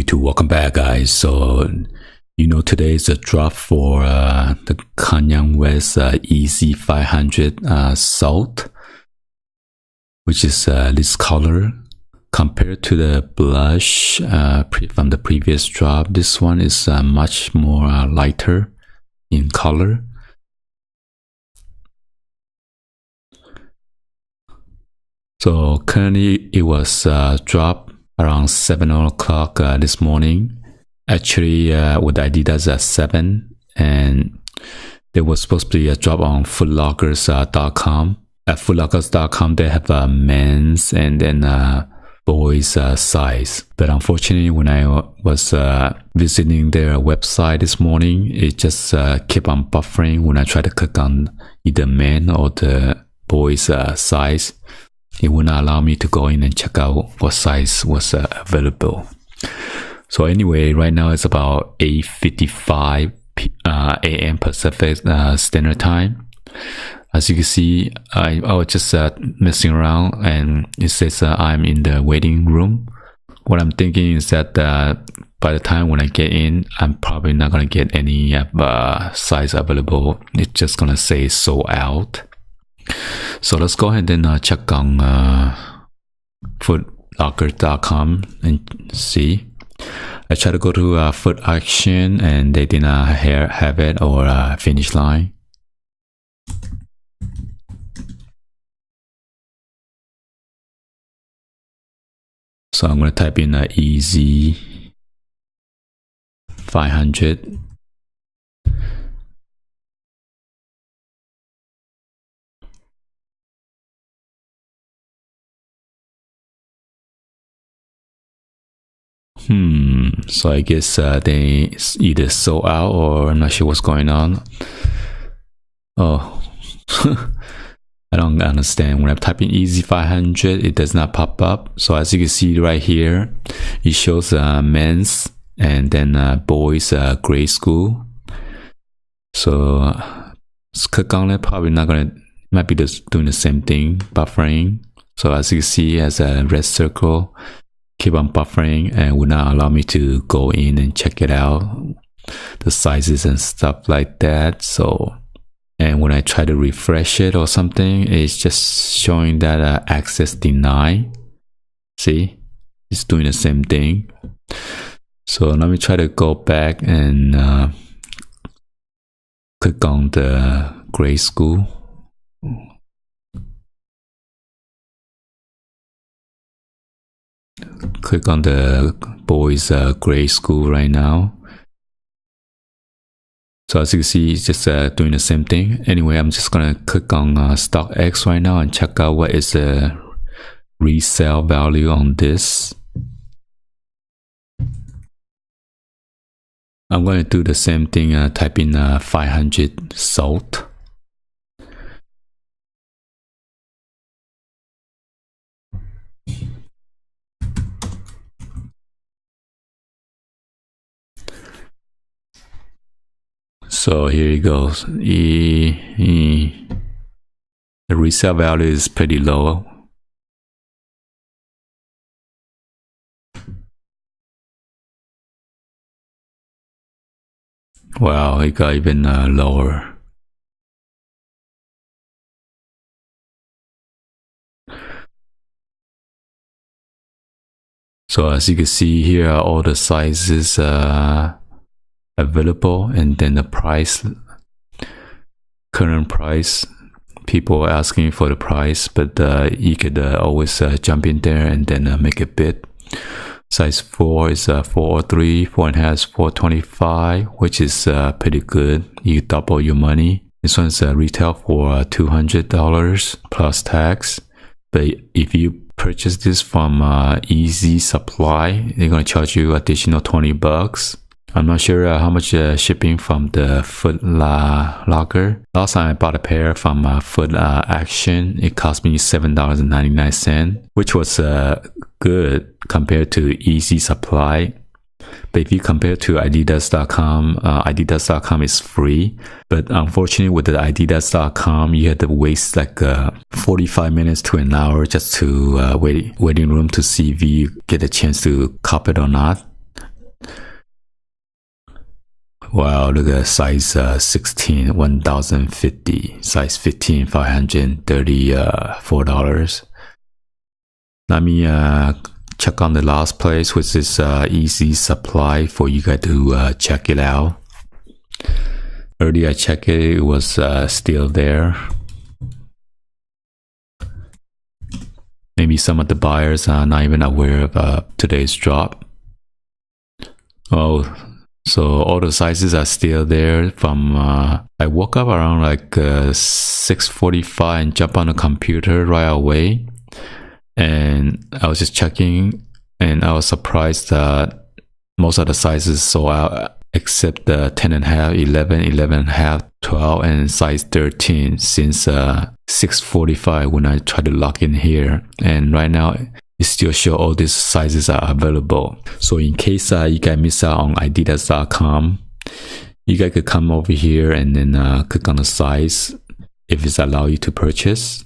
YouTube, welcome back guys. So today is a drop for the Kanye West Yeezy 500 Salt, which is this color. Compared to the blush from the previous drop, this one is much more lighter in color. So currently it was dropped around 7 o'clock this morning. Actually with Adidas at 7, and there was supposed to be a drop on footlockers.com. At footlockers.com they have a men's and then boys size, but unfortunately when I was visiting their website this morning, it just kept on buffering when I tried to click on either men or the boys size. It would not allow me to go in and check out what size was available. So anyway, right now it's about 8:55 a.m. Pacific Standard Time. As you can see, I was just messing around, and it says I'm in the waiting room. What I'm thinking is that by the time when I get in, I'm probably not going to get any size available. It's just going to say sold out. So let's go ahead and check on footlocker.com and see. I tried to go to Foot Action and they did not have it, or Finish Line. So I'm going to type in Yeezy 500. So I guess they either sold out, or I'm not sure what's going on. Oh, I don't understand. When I type in Yeezy 500, it does not pop up. So as you can see right here, it shows men's and then boys grade school. So let's click on it. Probably not gonna, might be just doing the same thing, buffering. So as you can see, it has a red circle, keep on buffering, and will not allow me to go in and check it out, the sizes and stuff like that. So, and when I try to refresh it or something, it's just showing that access denied. See, it's doing the same thing. So let me try to go back and click on the grade school. Click on the boys grade school right now. So as you can see, it's just doing the same thing. Anyway, I'm just gonna click on StockX right now and check out what is the resale value on this. I'm going to do the same thing, type in 500 salt. So here it goes. The resale value is pretty low. Wow, it got even lower. So as you can see, here are all the sizes available, and then the price, current price. People are asking for the price, but you could always jump in there and then make a bid. Size 4 is 403, 4.5 is 425, which is pretty good. You double your money. This one's retail for $200 plus tax, but if you purchase this from Yeezy Supply, they're gonna charge you additional $20. I'm not sure how much shipping from the Foot Locker. Last time I bought a pair from Foot Action, it cost me $7.99, which was good compared to Yeezy Supply. But if you compare to Adidas.com, Adidas.com is free. But unfortunately with the Adidas.com, you had to waste like 45 minutes to an hour just to waiting room to see if you get a chance to cop it or not. Wow, look at size 16, 1050, size 15, $534. Let me check on the last place, which is Yeezy Supply, for you guys to check it out. Earlier I checked it, it was still there. Maybe some of the buyers are not even aware of today's drop. Oh, so all the sizes are still there. From I woke up around like 6:45 and jump on the computer right away, and I was just checking, and I was surprised that most of the sizes sold out except the 10.5, 11, 11.5, 12, and size 13 since 6:45 when I tried to log in here. And right now it still shows all these sizes are available. So in case you guys miss out on Adidas.com, you guys could come over here and then click on the size if it's allow you to purchase.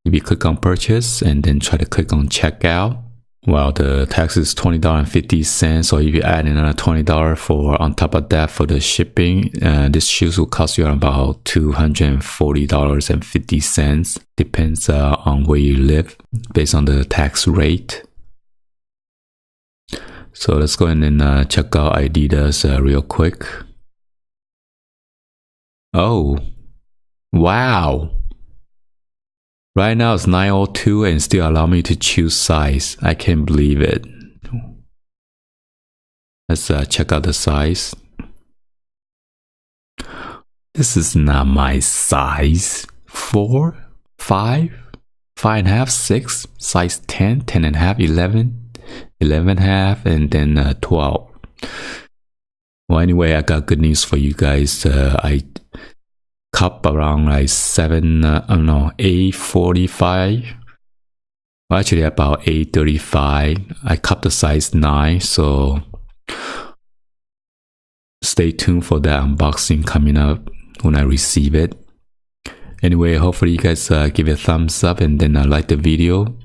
If you click on purchase and then try to click on checkout, well, the tax is $20.50. So if you add another $20 for on top of that for the shipping, this shoes will cost you about $240.50. Depends on where you live based on the tax rate. So let's go ahead and check out Adidas real quick. Oh, wow. Right now it's 902 and still allow me to choose size. I can't believe it. Let's check out the size. This is not my size. 4, 5, 5.5, 6, size 10, 10.5, 11, 11.5, and then 12. Well, anyway, I got good news for you guys. I cup around like 8:45. Well, actually about 8:35. I cupped the size 9, so stay tuned for that unboxing coming up when I receive it. Anyway, hopefully you guys give it a thumbs up and then like the video.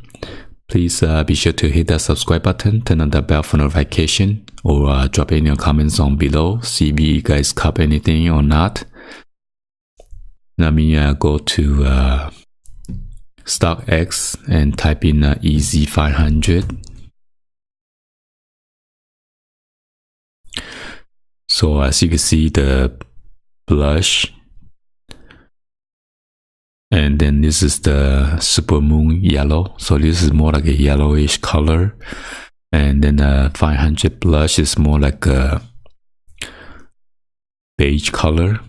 Please be sure to hit that subscribe button, turn on the bell for notification, or drop in your comments on below. See if you guys cop anything or not. Let me go to StockX and type in Yeezy 500. So as you can see, the blush, and then this is the super moon yellow. So this is more like a yellowish color, and then the 500 blush is more like a beige color.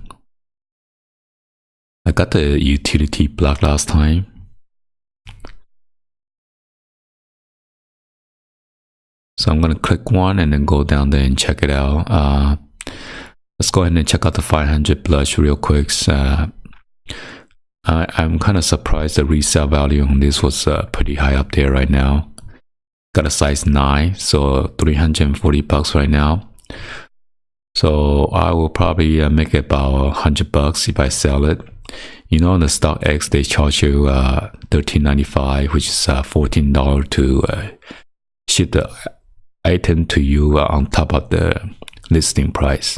I got the utility black last time. So I'm going to click one and then go down there and check it out. Let's go ahead and check out the 500 blush real quick. I'm kind of surprised the resale value on this was pretty high up there right now. Got a size 9, so $340 right now. So I will probably make it about $100 if I sell it. You know, on the StockX, they charge you $13.95, which is $14 to ship the item to you on top of the listing price.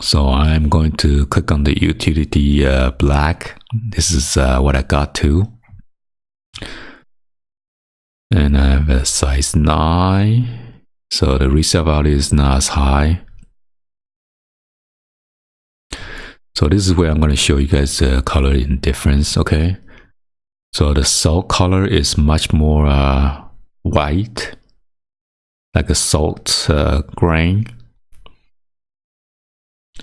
So I'm going to click on the utility black. This is what I got to. And I have a size 9. So the resale value is not as high. So this is where I'm going to show you guys the color difference, okay? So the salt color is much more white, like a salt grain.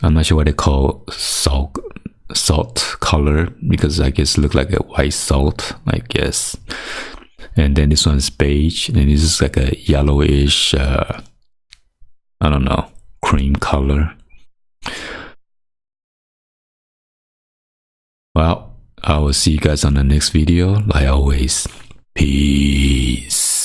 I'm not sure what they call salt color, because I guess it looks like a white salt, I guess. And then this one's beige, and this is like a yellowish, I don't know, cream color. Well, I will see you guys on the next video. Like always, peace.